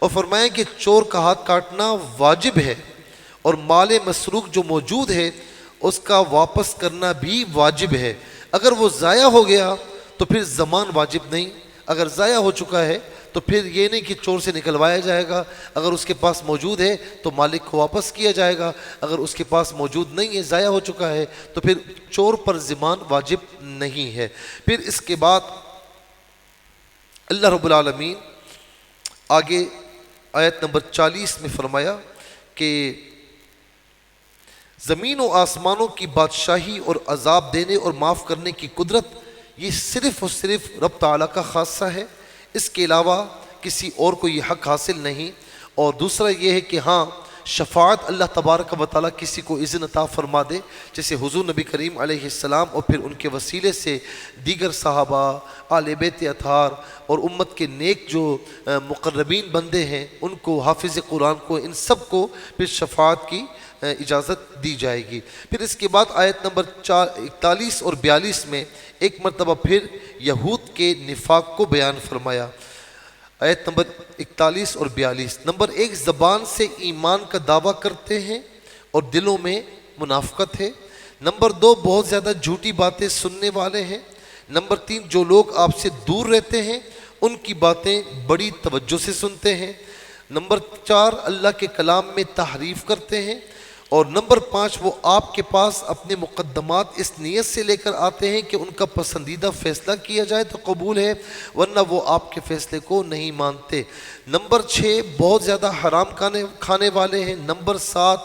اور فرمایا کہ چور کا ہاتھ کاٹنا واجب ہے، اور مال مسروق جو موجود ہے اس کا واپس کرنا بھی واجب ہے۔ اگر وہ ضائع ہو گیا تو پھر ضمان واجب نہیں، اگر ضائع ہو چکا ہے تو پھر یہ نہیں کہ چور سے نکلوایا جائے گا، اگر اس کے پاس موجود ہے تو مالک کو واپس کیا جائے گا، اگر اس کے پاس موجود نہیں ہے، ضائع ہو چکا ہے، تو پھر چور پر ضمان واجب نہیں ہے۔ پھر اس کے بعد اللہ رب العالمین آگے آیت نمبر 40 میں فرمایا کہ زمین و آسمانوں کی بادشاہی اور عذاب دینے اور معاف کرنے کی قدرت یہ صرف اور صرف رب تعالیٰ کا خاصہ ہے، اس کے علاوہ کسی اور کو یہ حق حاصل نہیں۔ اور دوسرا یہ ہے کہ ہاں شفاعت اللہ تبارک و تعالیٰ کسی کو اذن عطا فرما دے، جیسے حضور نبی کریم علیہ السلام اور پھر ان کے وسیلے سے دیگر صحابہ، آل بیت اطہار اور امت کے نیک جو مقربین بندے ہیں ان کو، حافظ قرآن کو، ان سب کو پھر شفاعت کی اجازت دی جائے گی۔ پھر اس کے بعد آیت نمبر 41 اور 42 میں ایک مرتبہ پھر یہود کے نفاق کو بیان فرمایا۔ آیت نمبر 41 اور 42، نمبر 1 زبان سے ایمان کا دعویٰ کرتے ہیں اور دلوں میں منافقت ہے۔ نمبر 2 بہت زیادہ جھوٹی باتیں سننے والے ہیں۔ نمبر 3 جو لوگ آپ سے دور رہتے ہیں ان کی باتیں بڑی توجہ سے سنتے ہیں۔ نمبر 4 اللہ کے کلام میں تحریف کرتے ہیں۔ اور نمبر 5 وہ آپ کے پاس اپنے مقدمات اس نیت سے لے کر آتے ہیں کہ ان کا پسندیدہ فیصلہ کیا جائے تو قبول ہے، ورنہ وہ آپ کے فیصلے کو نہیں مانتے۔ نمبر 6 بہت زیادہ حرام کھانے والے ہیں۔ نمبر 7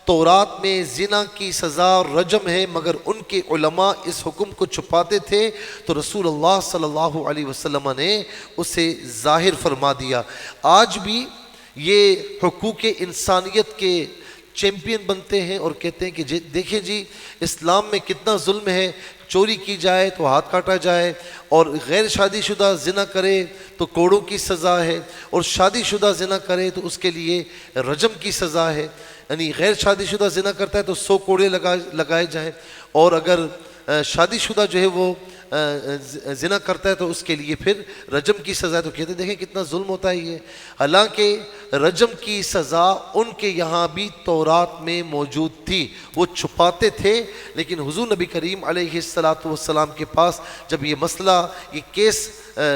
تورات میں زنا کی سزا رجم ہے، مگر ان کے علماء اس حکم کو چھپاتے تھے تو رسول اللہ صلی اللہ علیہ وسلم نے اسے ظاہر فرما دیا۔ آج بھی یہ حقوق انسانیت کے چیمپئن بنتے ہیں اور کہتے ہیں کہ دیکھیں جی اسلام میں کتنا ظلم ہے، چوری کی جائے تو ہاتھ کاٹا جائے، اور غیر شادی شدہ زنا کرے تو کوڑوں کی سزا ہے، اور شادی شدہ زنا کرے تو اس کے لیے رجم کی سزا ہے، یعنی غیر شادی شدہ زنا کرتا ہے تو 100 کوڑے لگائے جائیں، اور اگر شادی شدہ جو ہے وہ زنا کرتا ہے تو اس کے لیے پھر رجم کی سزا ہے۔ تو کہتے ہیں دیکھیں کتنا ظلم ہوتا ہے یہ، حالانکہ رجم کی سزا ان کے یہاں بھی تورات میں موجود تھی، وہ چھپاتے تھے، لیکن حضور نبی کریم علیہ السلام کے پاس جب یہ مسئلہ، یہ کیس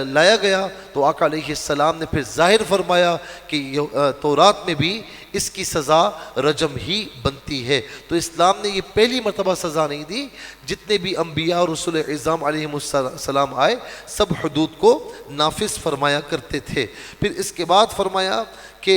لایا گیا تو آقا علیہ السلام نے پھر ظاہر فرمایا کہ تورات میں بھی اس کی سزا رجم ہی بنتی ہے۔ تو اسلام نے یہ پہلی مرتبہ سزا نہیں دی، جتنے بھی انبیاء اور رسول اعظام علیہ السلام آئے سب حدود کو نافذ فرمایا کرتے تھے۔ پھر اس کے بعد فرمایا کہ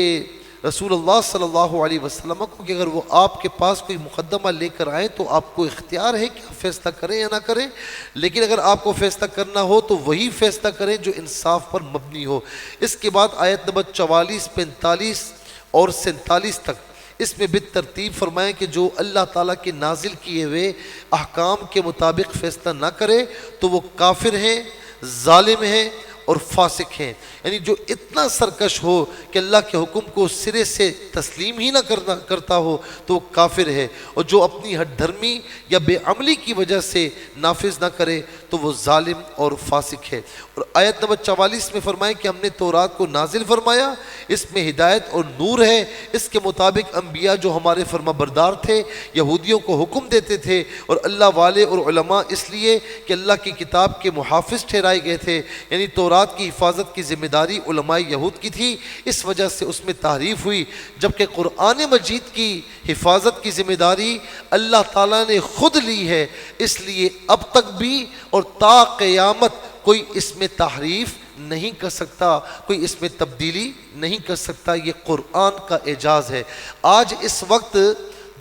رسول اللہ صلی اللہ علیہ وسلم کو کہ اگر وہ آپ کے پاس کوئی مقدمہ لے کر آئے تو آپ کو اختیار ہے کہ آپ فیصلہ کریں یا نہ کریں، لیکن اگر آپ کو فیصلہ کرنا ہو تو وہی فیصلہ کریں جو انصاف پر مبنی ہو۔ اس کے بعد آیت نمبر 44، 45 اور 47 تک اس میں بالترتیب فرمائیں کہ جو اللہ تعالیٰ کے نازل کیے ہوئے احکام کے مطابق فیصلہ نہ کرے تو وہ کافر ہیں، ظالم ہیں اور فاسق ہیں، یعنی جو اتنا سرکش ہو کہ اللہ کے حکم کو سرے سے تسلیم ہی نہ کرتا ہو تو وہ کافر ہے، اور جو اپنی ہٹ دھرمی یا بے عملی کی وجہ سے نافذ نہ کرے تو وہ ظالم اور فاسق ہے۔ اور آیت نمبر 44 میں فرمائیں کہ ہم نے تورات کو نازل فرمایا، اس میں ہدایت اور نور ہے، اس کے مطابق انبیاء جو ہمارے فرما بردار تھے یہودیوں کو حکم دیتے تھے، اور اللہ والے اور علماء اس لیے کہ اللہ کی کتاب کے محافظ ٹھہرائے گئے تھے، یعنی تورات کی حفاظت کی ذمہ داری علماء یہود کی تھی، اس وجہ سے اس میں تحریف ہوئی، جبکہ قرآن مجید کی حفاظت کی ذمہ داری اللہ تعالیٰ نے خود لی ہے، اس لیے اب تک بھی اور تا قیامت کوئی اس میں تحریف نہیں کر سکتا، کوئی اس میں تبدیلی نہیں کر سکتا، یہ قرآن کا اعجاز ہے۔ آج اس وقت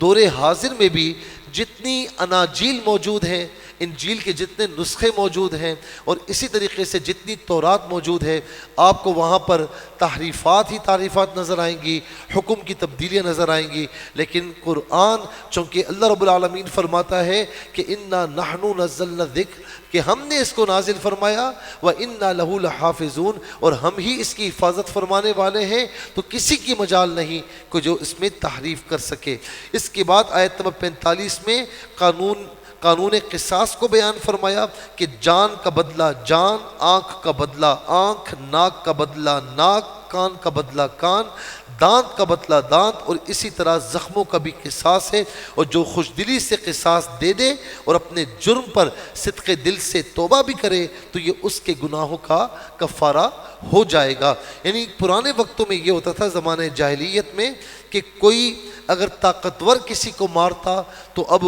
دور حاضر میں بھی جتنی اناجیل موجود ہیں، انجیل کے جتنے نسخے موجود ہیں، اور اسی طریقے سے جتنی تورات موجود ہے، آپ کو وہاں پر تحریفات ہی تحریفات نظر آئیں گی، حکم کی تبدیلیاں نظر آئیں گی، لیکن قرآن چونکہ اللہ رب العالمین فرماتا ہے کہ اِنَّا نَحْنُ نَزَّلْنَا الذِّکْرَ، کہ ہم نے اس کو نازل فرمایا، وَإِنَّا لَهُ لَحَافِظُونَ، اور ہم ہی اس کی حفاظت فرمانے والے ہیں، تو کسی کی مجال نہیں کہ جو اس میں تحریف کر سکے۔ اس کے بعد آیت نمبر 45 میں قانون قصاص کو بیان فرمایا کہ جان کا بدلہ جان، آنکھ کا بدلہ آنکھ، ناک کا بدلہ ناک، کان کا بدلہ کان، دانت کا بدلہ دانت، اور اسی طرح زخموں کا بھی قصاص ہے، اور جو خوش دلی سے قصاص دے دے اور اپنے جرم پر صدق دل سے توبہ بھی کرے تو یہ اس کے گناہوں کا کفارہ ہو جائے گا۔ یعنی پرانے وقتوں میں یہ ہوتا تھا زمانے جاہلیت میں کہ کوئی اگر طاقتور کسی کو مارتا تو اب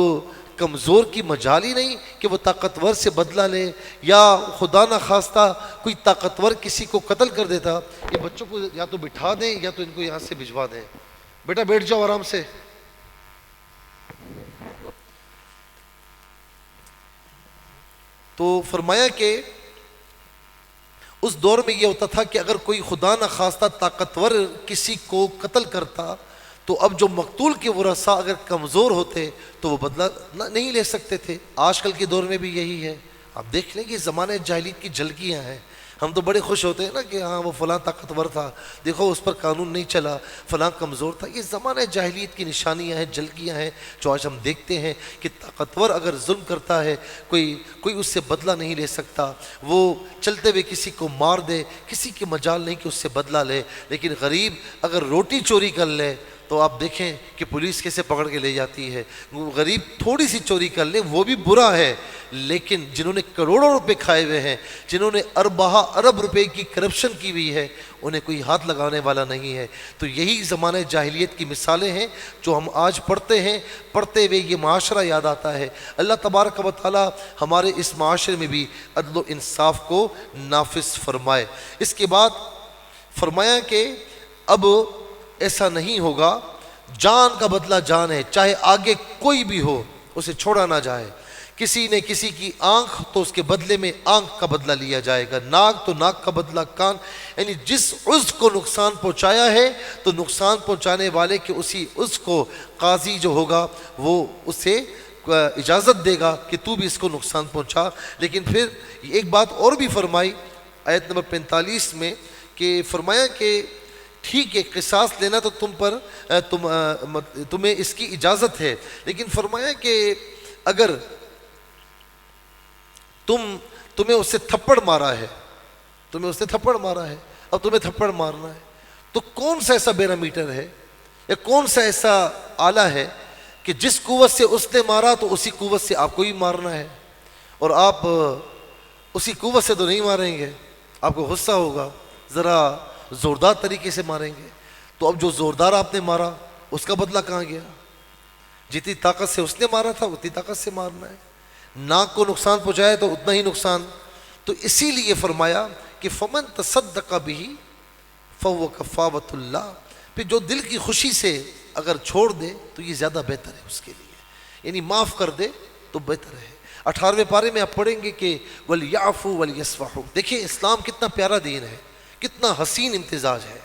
کمزور کی مجال ہی نہیں کہ وہ طاقتور سے بدلہ لے، یا خدا نہ خواستہ کوئی طاقتور کسی کو قتل کر دیتا، یہ بچوں کو یا تو بٹھا دیں یا تو ان کو یہاں سے بھجوا دیں، بیٹا بیٹھ جاؤ آرام سے۔ تو فرمایا کہ اس دور میں یہ ہوتا تھا کہ اگر کوئی خدا نہ خواستہ طاقتور کسی کو قتل کرتا تو اب جو مقتول کے ورثاء اگر کمزور ہوتے تو وہ بدلہ نہیں لے سکتے تھے۔ آج کل کے دور میں بھی یہی ہے، آپ دیکھ لیں کہ زمانے جاہلیت کی جھلکیاں ہیں۔ ہم تو بڑے خوش ہوتے ہیں نا کہ ہاں وہ فلاں طاقتور تھا، دیکھو اس پر قانون نہیں چلا، فلاں کمزور تھا۔ یہ زمانے جاہلیت کی نشانیاں ہیں، جھلکیاں ہیں جو آج ہم دیکھتے ہیں کہ طاقتور اگر ظلم کرتا ہے کوئی اس سے بدلہ نہیں لے سکتا، وہ چلتے ہوئے کسی کو مار دے، کسی کی مجال نہیں کہ اس سے بدلہ لے۔ لیکن غریب اگر روٹی چوری کر لے تو آپ دیکھیں کہ پولیس کیسے پکڑ کے لے جاتی ہے۔ غریب تھوڑی سی چوری کر لے وہ بھی برا ہے، لیکن جنہوں نے کروڑوں روپے کھائے ہوئے ہیں، جنہوں نے ارب روپے کی کرپشن کی ہوئی ہے، انہیں کوئی ہاتھ لگانے والا نہیں ہے۔ تو یہی زمانہ جاہلیت کی مثالیں ہیں جو ہم آج پڑھتے ہیں، پڑھتے ہوئے یہ معاشرہ یاد آتا ہے۔ اللہ تبارک و تعالی ہمارے اس معاشرے میں بھی عدل و انصاف کو نافذ فرمائے۔ اس کے بعد فرمایا کہ اب ایسا نہیں ہوگا، جان کا بدلہ جان ہے، چاہے آگے کوئی بھی ہو اسے چھوڑا نہ جائے۔ کسی نے کسی کی آنکھ تو اس کے بدلے میں آنکھ کا بدلہ لیا جائے گا، ناک تو ناک کا بدلہ کان، یعنی جس عضو کو نقصان پہنچایا ہے تو نقصان پہنچانے والے کے اسی عضو کو قاضی جو ہوگا وہ اسے اجازت دے گا کہ تو بھی اس کو نقصان پہنچا۔ لیکن پھر ایک بات اور بھی فرمائی آیت نمبر 45 میں کہ فرمایا کہ ٹھیک ہے قصاص لینا تو تمہیں اس کی اجازت ہے، لیکن فرمایا کہ اگر تمہیں اس سے تھپڑ مارا ہے، اب تمہیں تھپڑ مارنا ہے، تو کون سا ایسا بیرا میٹر ہے یا کون سا ایسا آلہ ہے کہ جس قوت سے اس نے مارا تو اسی قوت سے آپ کو بھی مارنا ہے، اور آپ اسی قوت سے تو نہیں ماریں گے، آپ کو غصہ ہوگا، ذرا زوردار طریقے سے ماریں گے۔ تو اب جو زوردار آپ نے مارا اس کا بدلہ کہاں گیا؟ جتنی طاقت سے اس نے مارا تھا اتنی طاقت سے مارنا ہے۔ ناک کو نقصان پہنچایا تو اتنا ہی نقصان۔ تو اسی لیے فرمایا کہ فمن تصدق به فهو کفارۃ اللہ، پھر جو دل کی خوشی سے اگر چھوڑ دے تو یہ زیادہ بہتر ہے اس کے لیے، یعنی معاف کر دے تو بہتر ہے۔ 18ویں پارے میں آپ پڑھیں گے کہ وَلْيَعْفُوا وَلْيَصْفَحُوا۔ دیکھیں اسلام کتنا پیارا دین ہے، کتنا حسین امتزاج ہے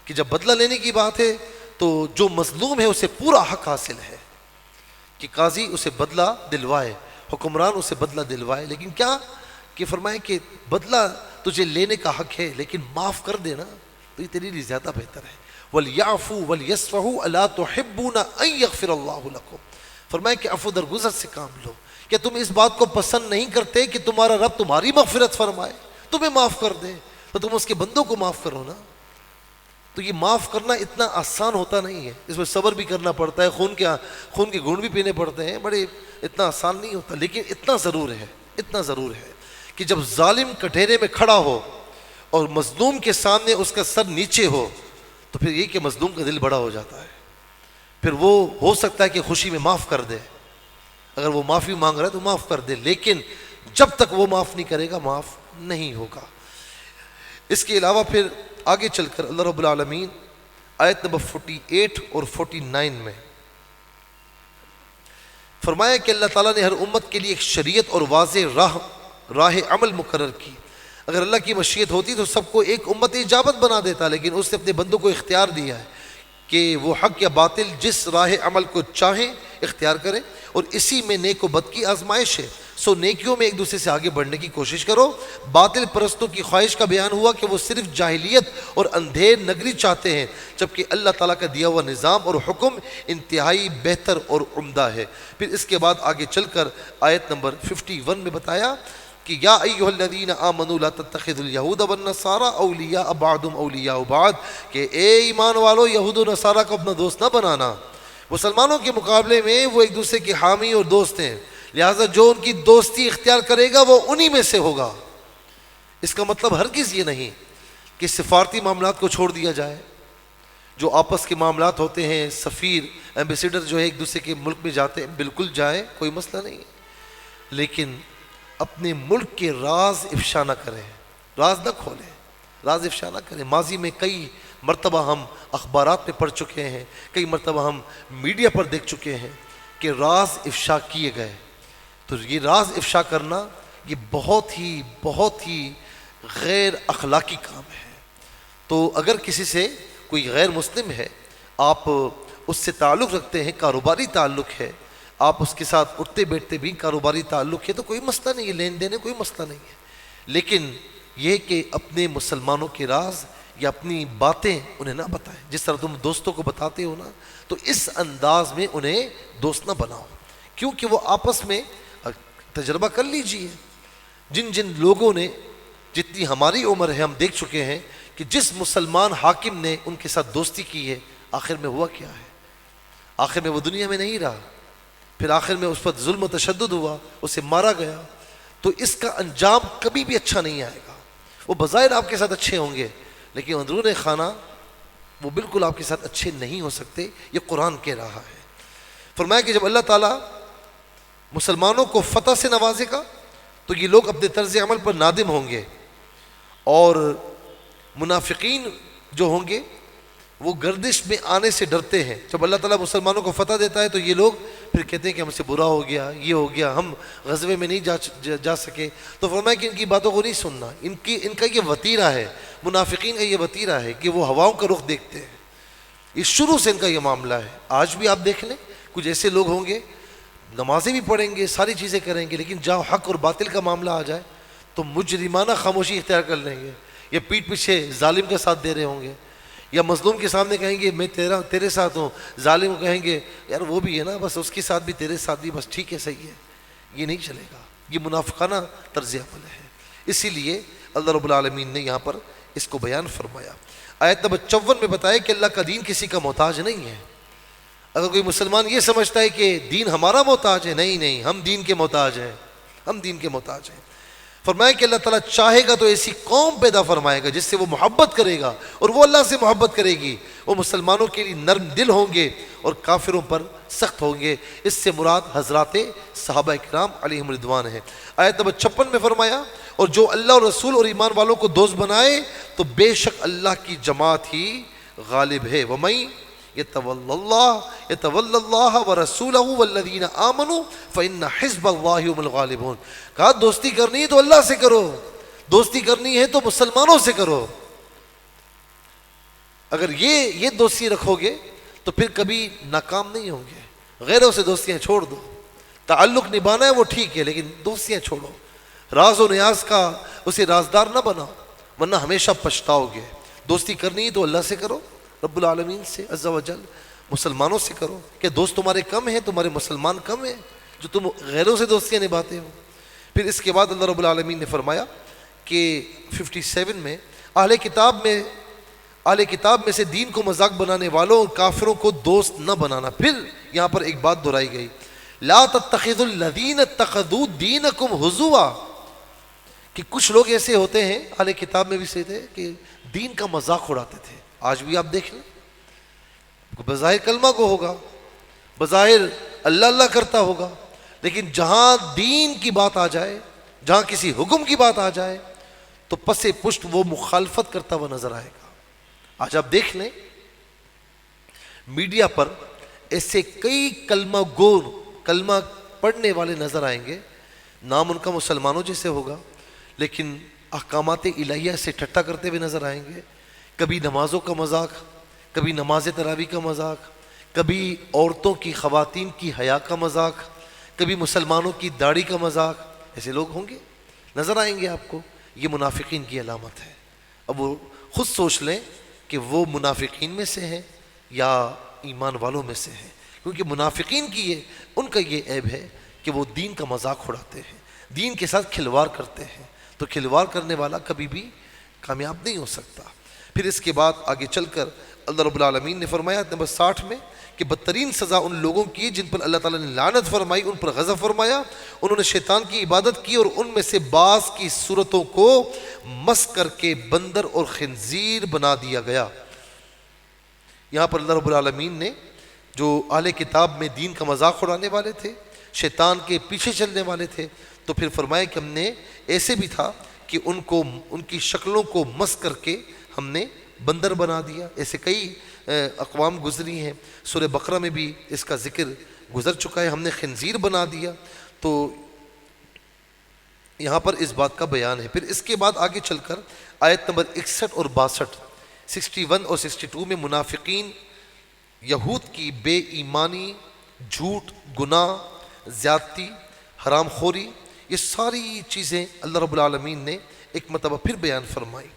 کہ جب بدلہ لینے کی بات ہے تو جو مظلوم ہے اسے پورا حق حاصل ہے کہ قاضی اسے بدلہ دلوائے، حکمران اسے بدلہ دلوائے، لیکن کیا کہ فرمائے کہ بدلہ تجھے لینے کا حق ہے لیکن معاف کر دینا تو یہ تیرے لیے زیادہ بہتر ہے۔ وَلْيَعْفُوا وَلْيَصْفَحُوا أَلَا تُحِبُّونَ أَن يَغْفِرَ اللَّهُ لَكُمْ۔ فرمائے کہ عفو درگزر سے کام لو۔ کیا تم اس بات کو پسند نہیں کرتے کہ تمہارا رب تمہاری مغفرت فرمائے، تمہیں معاف کر دے، تو تم اس کے بندوں کو معاف کرو نا۔ تو یہ معاف کرنا اتنا آسان ہوتا نہیں ہے، اس میں صبر بھی کرنا پڑتا ہے، خون کے گھونٹ بھی پینے پڑتے ہیں، بڑے اتنا آسان نہیں ہوتا، لیکن اتنا ضرور ہے کہ جب ظالم کٹہرے میں کھڑا ہو اور مظلوم کے سامنے اس کا سر نیچے ہو تو پھر یہ کہ مظلوم کا دل بڑا ہو جاتا ہے، پھر وہ ہو سکتا ہے کہ خوشی میں معاف کر دے، اگر وہ معافی مانگ رہا ہے تو معاف کر دے، لیکن جب تک وہ معاف نہیں کرے گا معاف نہیں ہوگا۔ اس کے علاوہ پھر آگے چل کر اللہ رب العالمین آیت نمبر 48 اور 49 میں فرمایا کہ اللہ تعالیٰ نے ہر امت کے لیے ایک شریعت اور واضح راہ عمل مقرر کی۔ اگر اللہ کی مشیت ہوتی تو سب کو ایک امت اجابت بنا دیتا، لیکن اس نے اپنے بندوں کو اختیار دیا ہے کہ وہ حق یا باطل جس راہ عمل کو چاہیں اختیار کریں، اور اسی میں نیک و بد کی آزمائش ہے۔ سو نیکیوں میں ایک دوسرے سے آگے بڑھنے کی کوشش کرو۔ باطل پرستوں کی خواہش کا بیان ہوا کہ وہ صرف جاہلیت اور اندھیر نگری چاہتے ہیں، جبکہ اللہ تعالیٰ کا دیا ہوا نظام اور حکم انتہائی بہتر اور عمدہ ہے۔ پھر اس کے بعد آگے چل کر آیت نمبر 51 میں بتایا کہ یا ایھا الذین آمنوا لا تتخذوا اليہود والنصارى اولیاء بعضهم اولیاء بعض، کہ اے ایمان والو یہود و نصارہ کو اپنا دوست نہ بنانا۔ مسلمانوں کے مقابلے میں وہ ایک دوسرے کے حامی اور دوست ہیں، لہٰذا جو ان کی دوستی اختیار کرے گا وہ انہی میں سے ہوگا۔ اس کا مطلب ہرگز یہ نہیں کہ سفارتی معاملات کو چھوڑ دیا جائے۔ جو آپس کے معاملات ہوتے ہیں، سفیر ایمبیسیڈر جو ہے ایک دوسرے کے ملک میں جاتے ہیں، بالکل جائیں، کوئی مسئلہ نہیں ہے، لیکن اپنے ملک کے راز افشا نہ کریں، راز نہ کھولیں، راز افشا نہ کریں۔ ماضی میں کئی مرتبہ ہم اخبارات میں پڑھ چکے ہیں، کئی مرتبہ ہم میڈیا پر دیکھ چکے ہیں کہ راز افشا کیے گئے۔ تو یہ راز افشا کرنا یہ بہت ہی غیر اخلاقی کام ہے۔ تو اگر کسی سے کوئی غیر مسلم ہے، آپ اس سے تعلق رکھتے ہیں، کاروباری تعلق ہے، آپ اس کے ساتھ اٹھتے بیٹھتے بھی کاروباری تعلق ہے، تو کوئی مسئلہ نہیں ہے، لین دین ہے، کوئی مسئلہ نہیں ہے۔ لیکن یہ کہ اپنے مسلمانوں کے راز یا اپنی باتیں انہیں نہ بتائیں۔ جس طرح تم دوستوں کو بتاتے ہو نا، تو اس انداز میں انہیں دوست نہ بناؤ، کیونکہ وہ آپس میں تجربہ کر لیجئے۔ جن لوگوں نے، جتنی ہماری عمر ہے، ہم دیکھ چکے ہیں کہ جس مسلمان حاکم نے ان کے ساتھ دوستی کی ہے، آخر میں ہوا کیا ہے؟ آخر میں وہ دنیا میں نہیں رہا، پھر آخر میں اس پر ظلم و تشدد ہوا، اسے مارا گیا۔ تو اس کا انجام کبھی بھی اچھا نہیں آئے گا۔ وہ بظاہر آپ کے ساتھ اچھے ہوں گے، لیکن اندرون خانہ وہ بالکل آپ کے ساتھ اچھے نہیں ہو سکتے۔ یہ قرآن کہہ رہا ہے۔ فرمایا کہ جب اللہ تعالیٰ مسلمانوں کو فتح سے نوازے گا تو یہ لوگ اپنے طرز عمل پر نادم ہوں گے، اور منافقین جو ہوں گے وہ گردش میں آنے سے ڈرتے ہیں۔ جب اللہ تعالیٰ مسلمانوں کو فتح دیتا ہے تو یہ لوگ پھر کہتے ہیں کہ ہم سے برا ہو گیا، یہ ہو گیا، ہم غزوے میں نہیں جا سکے۔ تو فرمایا کہ ان کی باتوں کو نہیں سننا۔ ان کا یہ وتیرہ ہے، منافقین کا یہ وتیرہ ہے کہ وہ ہواؤں کا رخ دیکھتے ہیں۔ اس شروع سے ان کا یہ معاملہ ہے۔ آج بھی آپ دیکھ لیں، کچھ ایسے لوگ ہوں گے، نمازیں بھی پڑھیں گے، ساری چیزیں کریں گے، لیکن جہاں حق اور باطل کا معاملہ آ جائے تو مجرمانہ خاموشی اختیار کر لیں گے، یا پیٹھ پیچھے ظالم کا ساتھ دے رہے ہوں گے، یا مظلوم کے سامنے کہیں گے میں تیرے ساتھ ہوں، ظالم کو کہیں گے یار وہ بھی ہے نا، بس اس کے ساتھ بھی تیرے ساتھ بھی، بس ٹھیک ہے، صحیح ہے۔ یہ نہیں چلے گا، یہ منافقانہ طرز عمل ہے۔ اسی لیے اللہ رب العالمین نے یہاں پر اس کو بیان فرمایا۔ آیت نمبر 54 میں بتایا کہ اللہ کا دین کسی کا محتاج نہیں ہے۔ اگر کوئی مسلمان یہ سمجھتا ہے کہ دین ہمارا محتاج ہے، نہیں، ہم دین کے محتاج ہیں، ہم دین کے محتاج ہیں۔ فرمایا کہ اللہ تعالیٰ چاہے گا تو ایسی قوم پیدا فرمائے گا جس سے وہ محبت کرے گا، اور وہ اللہ سے محبت کرے گی۔ وہ مسلمانوں کے لیے نرم دل ہوں گے اور کافروں پر سخت ہوں گے۔ اس سے مراد حضرات صحابہ کرام علیہم رضوان ہے۔ آیت نمبر 56 میں فرمایا اور جو اللہ اور رسول اور ایمان والوں کو دوست بنائے تو بے شک اللہ کی جماعت ہی غالب ہے۔ وَمَن يَتَوَلَّ اللَّهَ وَرَسُولَهُ وَالَّذِينَ آمَنُوا فَإِنَّ حِزْبَ اللَّهِ هُمُ الْغَالِبُونَ۔ کہا دوستی کرنی ہے تو اللہ سے کرو، دوستی کرنی ہے تو مسلمانوں سے کرو۔ اگر یہ دوستی رکھو گے تو پھر کبھی ناکام نہیں ہوں گے۔ غیروں سے دوستیاں چھوڑ دو، تعلق نبھانا ہے وہ ٹھیک ہے، لیکن دوستیاں چھوڑو۔ راز و نیاز کا اسے رازدار نہ بناؤ، ورنہ ہمیشہ پچھتاؤ گے۔ دوستی کرنی ہے تو اللہ سے کرو، رب العالمین سے عز و جل، مسلمانوں سے کرو۔ کہ دوست تمہارے کم ہیں، تمہارے مسلمان کم ہیں جو تم غیروں سے دوستیاں نبھاتے ہو؟ پھر اس کے بعد اللہ رب العالمین نے فرمایا کہ 57 میں اہل کتاب میں سے دین کو مذاق بنانے والوں اور کافروں کو دوست نہ بنانا۔ پھر یہاں پر ایک بات دہرائی گئی، لا تتخذوا الذین اتخذوا دینکم ہزوا، کہ کچھ لوگ ایسے ہوتے ہیں، اہل کتاب میں بھی سے تھے، کہ دین کا مذاق اڑاتے تھے۔ آج بھی آپ دیکھ لیں، بظاہر کلمہ کو ہوگا، بظاہر اللہ اللہ کرتا ہوگا، لیکن جہاں دین کی بات آ جائے، جہاں کسی حکم کی بات آ جائے تو پس پشت وہ مخالفت کرتا ہوا نظر آئے گا۔ آج آپ دیکھ لیں میڈیا پر ایسے کئی کلمہ گور، کلمہ پڑھنے والے نظر آئیں گے، نام ان کا مسلمانوں جیسے ہوگا، لیکن احکامات الہیہ سے ٹھٹا کرتے ہوئے نظر آئیں گے۔ کبھی نمازوں کا مذاق، کبھی نماز تراویح کا مذاق، کبھی عورتوں کی خواتین کی حیا کا مذاق، کبھی مسلمانوں کی داڑھی کا مذاق. ایسے لوگ ہوں گے، نظر آئیں گے آپ کو. یہ منافقین کی علامت ہے. اب وہ خود سوچ لیں کہ وہ منافقین میں سے ہیں یا ایمان والوں میں سے ہیں. کیونکہ منافقین کی ان کا یہ عیب ہے کہ وہ دین کا مذاق اڑاتے ہیں، دین کے ساتھ کھلواڑ کرتے ہیں. تو کھلواڑ کرنے والا کبھی بھی کامیاب نہیں ہو سکتا. پھر اس کے بعد آگے چل کر اللہ رب العالمین نے فرمایا نمبر 60 میں کہ بدترین سزا ان لوگوں کی جن پر اللہ تعالیٰ نے لعنت فرمائی، ان پر غضب فرمایا. انہوں نے شیطان کی عبادت کی اور ان میں سے بعض کی صورتوں کو مسخ کر کے بندر اور خنزیر بنا دیا گیا. یہاں پر اللہ رب العالمین نے جو اہل کتاب میں دین کا مذاق اڑانے والے تھے، شیطان کے پیچھے چلنے والے تھے، تو پھر فرمایا کہ ہم نے ایسے بھی تھا کہ ان کی شکلوں کو مسخ کر کے ہم نے بندر بنا دیا. ایسے کئی اقوام گزری ہیں. سورہ بقرہ میں بھی اس کا ذکر گزر چکا ہے. ہم نے خنزیر بنا دیا. تو یہاں پر اس بات کا بیان ہے. پھر اس کے بعد آگے چل کر آیت نمبر 61 اور 62 61 اور 62 میں منافقین، یہود کی بے ایمانی، جھوٹ، گناہ، زیادتی، حرام خوری، یہ ساری چیزیں اللہ رب العالمین نے ایک مرتبہ پھر بیان فرمائی.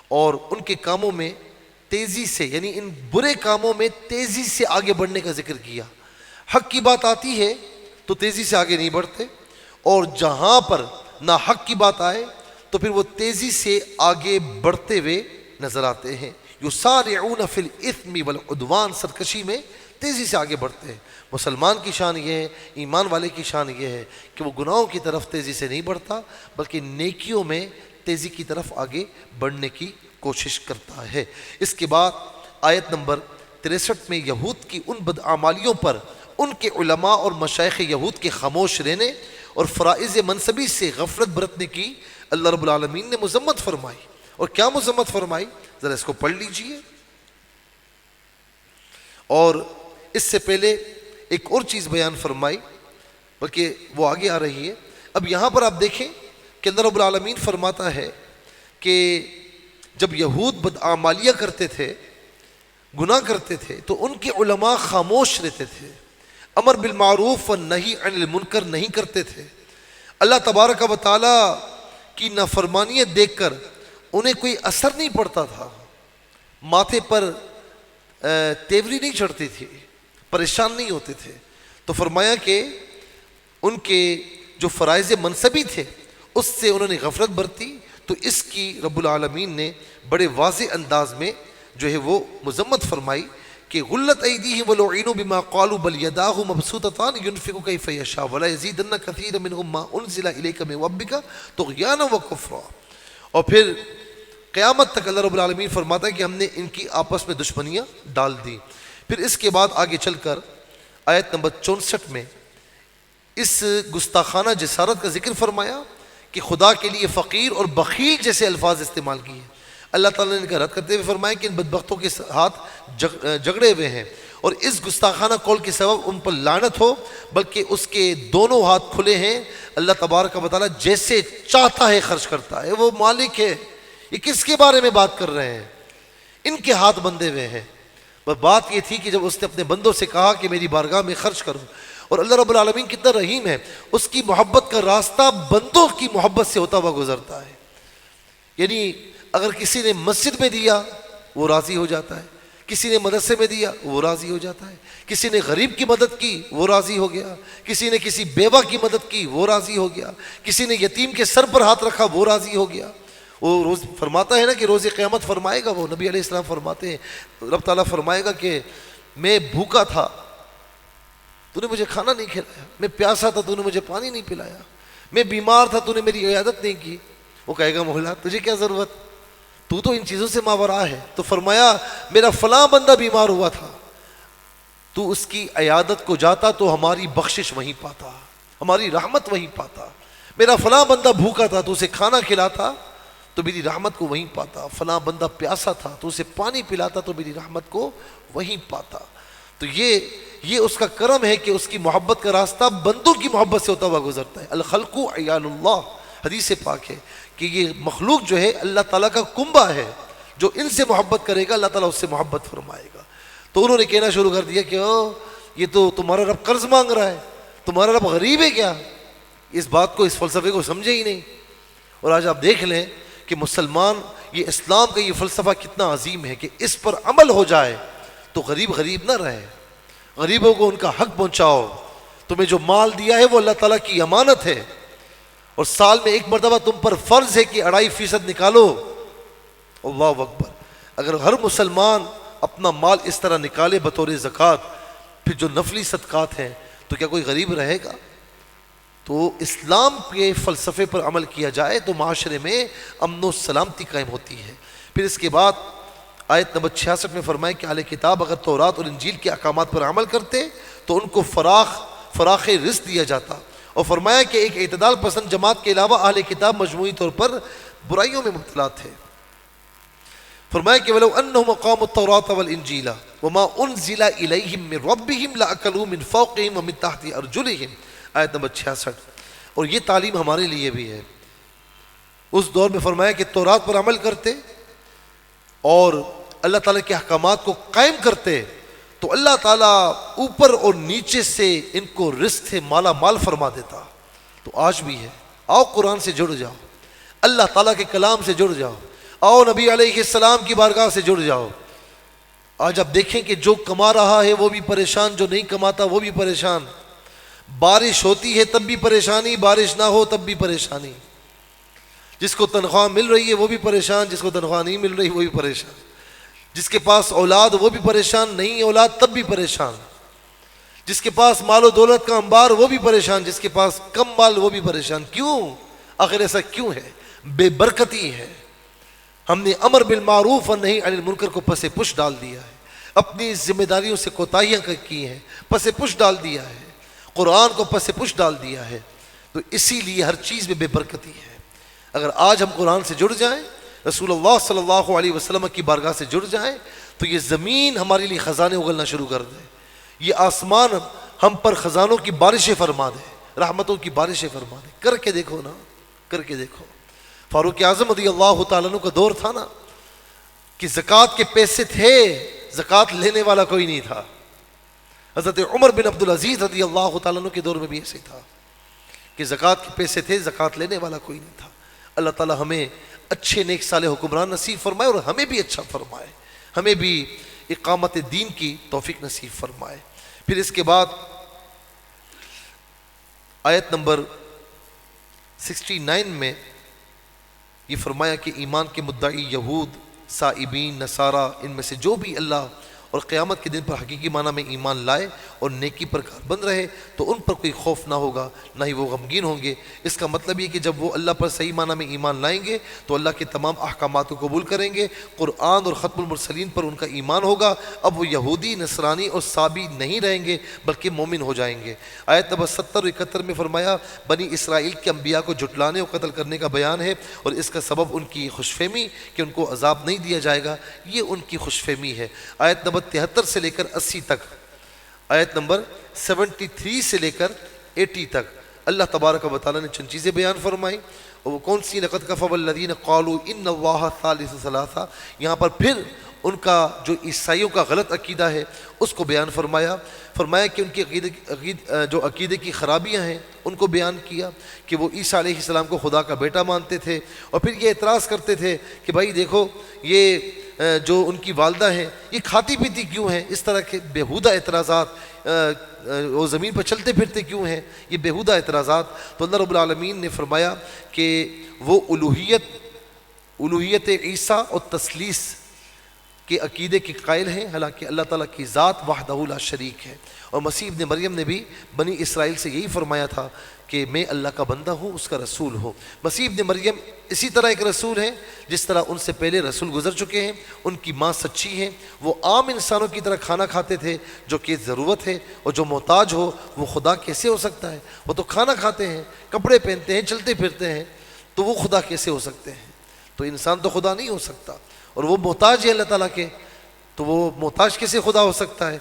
اور ان کے کاموں میں تیزی سے، یعنی ان برے کاموں میں تیزی سے آگے بڑھنے کا ذکر کیا. حق کی بات آتی ہے تو تیزی سے آگے نہیں بڑھتے، اور جہاں پر نہ حق کی بات آئے تو پھر وہ تیزی سے آگے بڑھتے ہوئے نظر آتے ہیں. یسارعون فی الاثم والعدوان، سرکشی میں تیزی سے آگے بڑھتے ہیں. مسلمان کی شان یہ ہے، ایمان والے کی شان یہ ہے کہ وہ گناہوں کی طرف تیزی سے نہیں بڑھتا بلکہ نیکیوں میں تیزی کی طرف آگے بڑھنے کی کوشش کرتا ہے. اس کے بعد آیت نمبر 63 میں یہود کی ان بدعمالیوں پر ان کے علماء اور مشائخ یہود کے خاموش رہنے اور فرائض منصبی سے غفلت برتنے کی اللہ رب العالمین نے مذمت فرمائی. اور کیا مذمت فرمائی، ذرا اس کو پڑھ لیجئے. اور اس سے پہلے ایک اور چیز بیان فرمائی، بلکہ وہ آگے آ رہی ہے. اب یہاں پر آپ دیکھیں کہ اللہ رب العالمین فرماتا ہے کہ جب یہود بدعمالیاں کرتے تھے، گناہ کرتے تھے، تو ان کے علماء خاموش رہتے تھے، امر بالمعروف و نہی عن المنکر نہیں کرتے تھے. اللہ تبارک و تعالی کی نافرمانیت دیکھ کر انہیں کوئی اثر نہیں پڑتا تھا، ماتھے پر تیوری نہیں چڑھتی تھی، پریشان نہیں ہوتے تھے. تو فرمایا کہ ان کے جو فرائض منصبی تھے اس سے انہوں نے غفلت برتی. تو اس کی رب العالمین نے بڑے واضح انداز میں جو ہے وہ مذمت فرمائی کہ غلت ایدیہم ولعنوا بما قالوا بل یداہ مبسوطتان ينفق کیف یشاء ولا یزیدن کثیرا منہم ما انزل الیک من ربک طغیانا وکفرا. اور پھر قیامت تک اللہ رب العالمین فرماتا ہے کہ ہم نے ان کی آپس میں دشمنیاں ڈال دی. پھر اس کے بعد آگے چل کر آیت نمبر 64 میں اس گستاخانہ جسارت کا ذکر فرمایا کہ خدا کے لیے فقیر اور بخیل جیسے الفاظ استعمال کیے. اللہ تعالیٰ نے ان کا رد کرتے ہوئے فرمایا کہ ان بدبختوں کے ہاتھ جگڑے ہوئے ہیں اور اس گستاخانہ قول کے سبب ان پر لعنت ہو، بلکہ اس کے دونوں ہاتھ کھلے ہیں. اللہ تبارک و تعالیٰ جیسے چاہتا ہے خرچ کرتا ہے، وہ مالک ہے. یہ کس کے بارے میں بات کر رہے ہیں؟ ان کے ہاتھ بندھے ہوئے ہیں. بس بات یہ تھی کہ جب اس نے اپنے بندوں سے کہا کہ میری بارگاہ میں خرچ کرو، اور اللہ رب العالمین کتنا رحیم ہے، اس کی محبت کا راستہ بندوں کی محبت سے ہوتا ہوا گزرتا ہے. یعنی اگر کسی نے مسجد میں دیا وہ راضی ہو جاتا ہے، کسی نے مدرسے میں دیا وہ راضی ہو جاتا ہے، کسی نے غریب کی مدد کی وہ راضی ہو گیا، کسی نے کسی بیوہ کی مدد کی وہ راضی ہو گیا، کسی نے یتیم کے سر پر ہاتھ رکھا وہ راضی ہو گیا. وہ روز فرماتا ہے نا کہ روز قیامت فرمائے گا، وہ نبی علیہ السلام فرماتے ہیں رب تعالیٰ فرمائے گا کہ میں بھوکا تھا تو نے مجھے کھانا نہیں کھلایا، میں پیاسا تھا تو نے مجھے پانی نہیں پلایا، میں بیمار تھا تو نے میری عیادت نہیں کی. وہ کہے گا مولا تجھے کیا ضرورت، تو ان چیزوں سے ماورا ہے. تو فرمایا میرا فلاں بندہ بیمار ہوا تھا، تو اس کی عیادت کو جاتا تو ہماری بخشش وہیں پاتا، ہماری رحمت وہیں پاتا. میرا فلاں بندہ بھوکا تھا تو اسے کھانا کھلاتا تو میری رحمت کو وہیں پاتا. فلاں بندہ پیاسا تھا تو اسے پانی پلاتا تو میری رحمت کو وہیں پاتا. تو یہ اس کا کرم ہے کہ اس کی محبت کا راستہ بندوں کی محبت سے ہوتا ہوا گزرتا ہے. الخلق عیال اللہ، حدیث پاک ہے کہ یہ مخلوق جو ہے اللہ تعالیٰ کا کنبہ ہے، جو ان سے محبت کرے گا اللہ تعالیٰ اس سے محبت فرمائے گا۔ تو انہوں نے کہنا شروع کر دیا کہ یہ تو تمہارا رب قرض مانگ رہا ہے، تمہارا رب غریب ہے کیا؟ اس بات کو، اس فلسفے کو سمجھے ہی نہیں۔ اور آج آپ دیکھ لیں کہ مسلمان، یہ اسلام کا یہ فلسفہ کتنا عظیم ہے کہ اس پر عمل ہو جائے تو غریب غریب نہ رہے، غریبوں کو ان کا حق پہنچاؤ۔ تمہیں جو مال دیا ہے وہ اللہ تعالیٰ کی امانت ہے، اور سال میں ایک مرتبہ تم پر فرض ہے کہ 2.5% نکالو۔ اللہ اکبر! اگر ہر مسلمان اپنا مال اس طرح نکالے بطور زکوٰۃ، پھر جو نفلی صدقات ہیں، تو کیا کوئی غریب رہے گا؟ تو اسلام کے فلسفے پر عمل کیا جائے تو معاشرے میں امن و سلامتی قائم ہوتی ہے۔ پھر اس کے بعد آیت نمبر 66 میں فرمائے کہ اہل کتاب اگر تورات اور انجیل کے احکامات پر عمل کرتے تو ان کو فراخ رزق دیا جاتا، اور فرمایا کہ ایک اعتدال پسند جماعت کے علاوہ اہل کتاب مجموعی طور پر برائیوں میں مبتلا تھے۔ فرمایا کہ وَلَوْ أَنَّهُمْ أَقَامُوا التَّوْرَاةَ وَالْإِنْجِيلَ وَمَا أُنزِلَ إِلَيْهِمْ مِنْ رَبِّهِمْ لَأَكَلُوا مِنْ فَوْقِهِمْ وَمِنْ تَحْتِ أَرْجُلِهِمْ، آیت نمبر 66۔ اور یہ تعلیم ہمارے لیے بھی ہے۔ اس دور میں فرمایا کہ تورات پر عمل کرتے اور اللہ تعالیٰ کے احکامات کو قائم کرتے تو اللہ تعالیٰ اوپر اور نیچے سے ان کو رزق سے مالا مال فرما دیتا۔ تو آج بھی ہے، آؤ قرآن سے جڑ جاؤ، اللہ تعالیٰ کے کلام سے جڑ جاؤ، آؤ نبی علیہ السلام کی بارگاہ سے جڑ جاؤ۔ آج آپ دیکھیں کہ جو کما رہا ہے وہ بھی پریشان، جو نہیں کماتا وہ بھی پریشان۔ بارش ہوتی ہے تب بھی پریشانی، بارش نہ ہو تب بھی پریشانی۔ جس کو تنخواہ مل رہی ہے وہ بھی پریشان، جس کو تنخواہ نہیں مل رہی وہ بھی پریشان۔ جس کے پاس اولاد وہ بھی پریشان، نہیں اولاد تب بھی پریشان۔ جس کے پاس مال و دولت کا انبار وہ بھی پریشان، جس کے پاس کم مال وہ بھی پریشان۔ کیوں؟ آخر ایسا کیوں ہے؟ بے برکتی ہے۔ ہم نے امر بالمعروف اور نہی عن المنکر کو پس پش ڈال دیا ہے، اپنی ذمہ داریوں سے کوتاہیاں کی ہیں، پس پش ڈال دیا ہے، قرآن کو پس پش ڈال دیا ہے، تو اسی لیے ہر چیز میں بے برکتی ہے۔ اگر آج ہم قرآن سے جڑ جائیں، رسول اللہ صلی اللہ علیہ وسلم کی بارگاہ سے جڑ جائیں، تو یہ زمین ہمارے لیے خزانے اگلنا شروع کر دے، یہ آسمان ہم پر خزانوں کی بارشیں فرما دے، رحمتوں کی بارشیں فرما دے۔ کر کے دیکھو نا، کر کے دیکھو۔ فاروق اعظم رضی اللہ تعالیٰ عنہ کا دور تھا نا کہ زکوٰۃ کے پیسے تھے، زکوٰۃ لینے والا کوئی نہیں تھا۔ حضرت عمر بن عبدالعزیز رضی اللہ تعالیٰ عنہ کے دور میں بھی ایسے تھا کہ زکوٰۃ کے پیسے تھے، زکوٰۃ لینے والا کوئی نہیں تھا۔ اللہ تعالیٰ ہمیں اچھے نیک صالح حکمران نصیب فرمائے، اور ہمیں بھی اچھا فرمائے، ہمیں بھی اقامت دین کی توفیق نصیب فرمائے۔ پھر اس کے بعد آیت نمبر 69 میں یہ فرمایا کہ ایمان کے مدعی یہود، سائبین، نصارہ، ان میں سے جو بھی اللہ اور قیامت کے دن پر حقیقی معنی میں ایمان لائے اور نیکی پر کاربند رہے تو ان پر کوئی خوف نہ ہوگا، نہ ہی وہ غمگین ہوں گے۔ اس کا مطلب یہ کہ جب وہ اللہ پر صحیح معنی میں ایمان لائیں گے تو اللہ کے تمام احکامات کو قبول کریں گے، قرآن اور ختم المرسلین پر ان کا ایمان ہوگا، اب وہ یہودی، نصرانی اور صابی نہیں رہیں گے بلکہ مومن ہو جائیں گے۔ آیت نمبر 70 اور 71 میں فرمایا بنی اسرائیل کے انبیاء کو جھٹلانے اور قتل کرنے کا بیان ہے، اور اس کا سبب ان کی خوش فہمی کہ ان کو عذاب نہیں دیا جائے گا، یہ ان کی خوش فہمی ہے۔ آیت نمبر 73 سے لے کر 80 تک، آیت نمبر 73 سے لے کر 80 تک اللہ تبارک و تعالیٰ نے چند چیزیں بیان فرمائیں، اور وہ کون سی؟ لقد کفر الذین قالوا ان اللہ ثالث ثلاثہ۔ یہاں پر پھر ان کا جو عیسائیوں کا غلط عقیدہ ہے اس کو بیان فرمایا کہ ان کی جو عقیدے کی خرابیاں ہیں ان کو بیان کیا کہ وہ عیسیٰ علیہ السلام کو خدا کا بیٹا مانتے تھے، اور پھر یہ اعتراض کرتے تھے کہ بھائی دیکھو یہ جو ان کی والدہ ہیں یہ کھاتی پیتی کیوں ہیں، اس طرح کے بیہودہ اعتراضات، وہ زمین پر چلتے پھرتے کیوں ہیں، یہ بیہودہ اعتراضات۔ تو اللہ رب العالمین نے فرمایا کہ وہ الوہیت عیسیٰ اور تثلیث کے عقیدے کے قائل ہیں، حالانکہ اللہ تعالیٰ کی ذات وحدہ لا شریک ہے۔ اور مسیح ابن مریم نے بھی بنی اسرائیل سے یہی فرمایا تھا کہ میں اللہ کا بندہ ہوں، اس کا رسول ہوں۔ مسیح ابن مریم اسی طرح ایک رسول ہیں جس طرح ان سے پہلے رسول گزر چکے ہیں، ان کی ماں سچی ہیں، وہ عام انسانوں کی طرح کھانا کھاتے تھے جو کہ ضرورت ہے، اور جو محتاج ہو وہ خدا کیسے ہو سکتا ہے؟ وہ تو کھانا کھاتے ہیں، کپڑے پہنتے ہیں، چلتے پھرتے ہیں، تو وہ خدا کیسے ہو سکتے ہیں؟ تو انسان تو خدا نہیں ہو سکتا، اور وہ محتاج ہے اللہ تعالیٰ کے، تو وہ محتاج کیسے خدا ہو سکتا ہے؟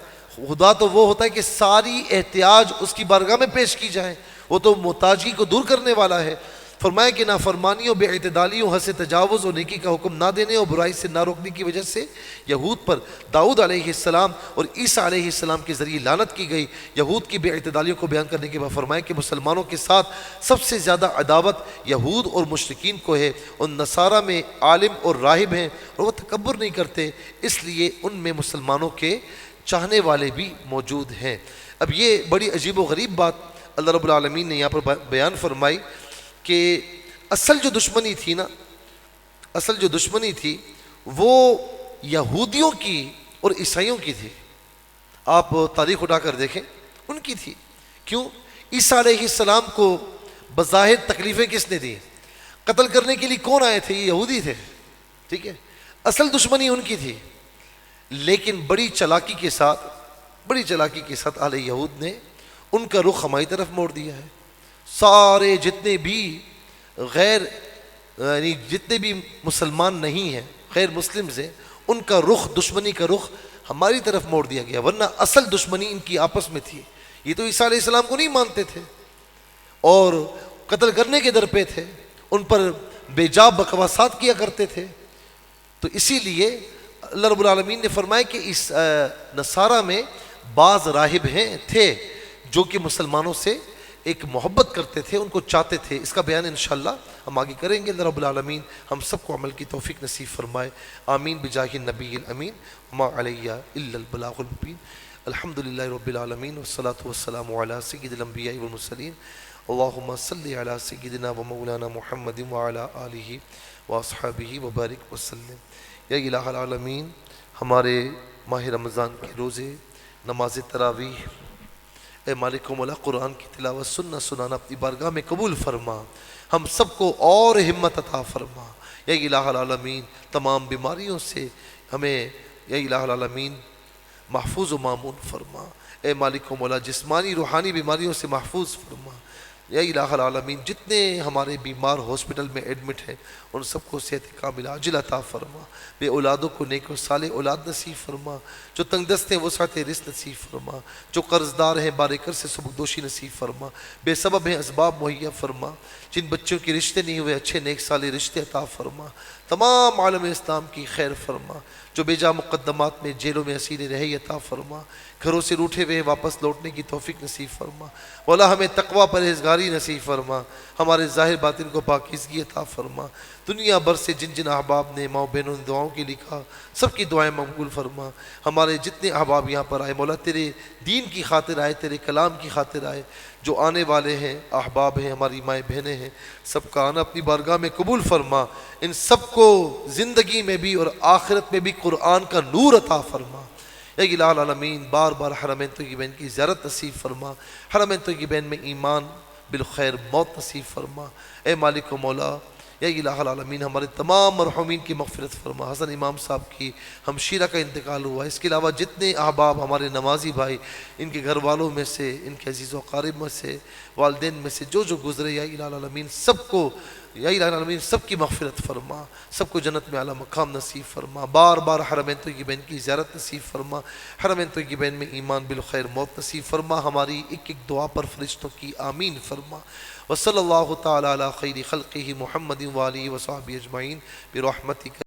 خدا تو وہ ہوتا ہے کہ ساری احتیاج اس کی بارگاہ میں پیش کی جائے، وہ تو محتاجی کو دور کرنے والا ہے۔ فرمایا کہ نافرمانیوں، بے اعتدالیوں، حد سے تجاوز اور نیکی کا حکم نہ دینے اور برائی سے نہ روکنے کی وجہ سے یہود پر داؤد علیہ السلام اور عیسیٰ علیہ السلام کے ذریعے لعنت کی گئی۔ یہود کی بے اعتدالیوں کو بیان کرنے کے بعد فرمایا کہ مسلمانوں کے ساتھ سب سے زیادہ عداوت یہود اور مشرکین کو ہے، اور نصارہ میں عالم اور راہب ہیں اور وہ تکبر نہیں کرتے، اس لیے ان میں مسلمانوں کے چاہنے والے بھی موجود ہیں۔ اب یہ بڑی عجیب و غریب بات اللہ رب العالمین نے یہاں پر بیان فرمائی کہ اصل جو دشمنی تھی نا، اصل جو دشمنی تھی وہ یہودیوں کی اور عیسائیوں کی تھی۔ آپ تاریخ اٹھا کر دیکھیں، ان کی تھی۔ کیوں؟ عیسیٰ علیہ السلام کو بظاہر تکلیفیں کس نے دی؟ قتل کرنے کے لیے کون آئے تھے؟ یہ یہودی تھے، ٹھیک ہے، اصل دشمنی ان کی تھی۔ لیکن بڑی چالاکی کے ساتھ اہل یہود نے ان کا رخ ہماری طرف موڑ دیا ہے۔ سارے جتنے بھی یعنی جتنے بھی مسلمان نہیں ہیں، غیر مسلم سے، ان کا رخ، دشمنی کا رخ ہماری طرف موڑ دیا گیا، ورنہ اصل دشمنی ان کی آپس میں تھی۔ یہ تو عیسیٰ علیہ السلام کو نہیں مانتے تھے اور قتل کرنے کے در پہ تھے، ان پر بے جا بکواسات کیا کرتے تھے۔ تو اسی لیے اللہ رب العالمین نے فرمایا کہ اس نصارہ میں بعض راہب تھے جو کہ مسلمانوں سے ایک محبت کرتے تھے، ان کو چاہتے تھے۔ اس کا بیان انشاءاللہ ہم آگے کریں گے۔ اللہ رب العالمین ہم سب کو عمل کی توفیق نصیب فرمائے، آمین بجاہ النبی الامین، وما علیہ الا البلاغ المبین۔ الحمدللہ رب العالمین والصلاة والسلام علی سید الانبیاء والمرسلین، اللہم صلی علی سیدنا و مولانا محمد وعلی آلہ واصحابہ وبارک وسلم۔ یا الہ العالمین، ہمارے ماہ رمضان کے روزے، نماز تراویح، اے مالک و مولا قرآن کی تلاوت سنانا اپنی بارگاہ میں قبول فرما، ہم سب کو اور ہمت عطا فرما۔ یا الہ العالمین، تمام بیماریوں سے ہمیں یا الہ العالمین محفوظ و مامون فرما۔ اے مالک و مولا جسمانی روحانی بیماریوں سے محفوظ فرما۔ یا الہ العالمین، جتنے ہمارے بیمار ہاسپٹل میں ایڈمٹ ہیں ان سب کو صحت کاملہ عاجل عطا فرما۔ بے اولادوں کو نیک و صالح اولاد نصیب فرما، جو تنگ دست ہیں وسعت رزق نصیب فرما، جو قرض دار ہیں بارکر سے سبکدوشی نصیب فرما، بے سبب ہیں اسباب مہیا فرما، جن بچوں کے رشتے نہیں ہوئے اچھے نیک صالح رشتے عطا فرما، تمام عالم اسلام کی خیر فرما، جو بے جا مقدمات میں جیلوں میں اسیر رہے عطا فرما، گھروں سے روٹھے ہوئے واپس لوٹنے کی توفیق نصیب فرما۔ مولا ہمیں تقوی پرہیزگاری نصیب فرما، ہمارے ظاہر باطن کو پاکیزگی عطا فرما۔ دنیا بھر سے جن جن احباب نے ماں بہنوں نے دعاؤں کے لکھا، سب کی دعائیں مقبول فرما۔ ہمارے جتنے احباب یہاں پر آئے مولا تیرے دین کی خاطر آئے، تیرے کلام کی خاطر آئے، جو آنے والے ہیں احباب ہیں، ہماری مائیں بہنیں ہیں، سب کا آنا اپنی بارگاہ میں قبول فرما۔ ان سب کو زندگی میں بھی اور آخرت میں بھی قرآن کا نور عطا فرما۔ یا الہ العالمین، بار بار حرمین طیبین کی زیارت نصیب فرما، حرمین طیبین میں ایمان بالخیر موت نصیب فرما۔ اے مالک و مولا، یا الہ العالمین ہمارے تمام مرحومین کی مغفرت فرما۔ حسن امام صاحب کی ہمشیرہ کا انتقال ہوا، اس کے علاوہ جتنے احباب ہمارے نمازی بھائی، ان کے گھر والوں میں سے، ان کے عزیز و اقارب میں سے، والدین میں سے جو گزرے، یا الہ العالمین سب کو، یا الہ العالمین سب کی مغفرت فرما، سب کو جنت میں اعلیٰ مقام نصیب فرما۔ بار بار حرمین طیبین کی زیارت نصیب فرما، حرمین طیبین میں ایمان بالخیر موت نصیب فرما۔ ہماری ایک ایک دعا پر فرشتوں کی آمین فرما۔ وصلی اللہ تعالی علی خیر خلقہ محمد وآلہ وصحبہ اجمعین برحمتک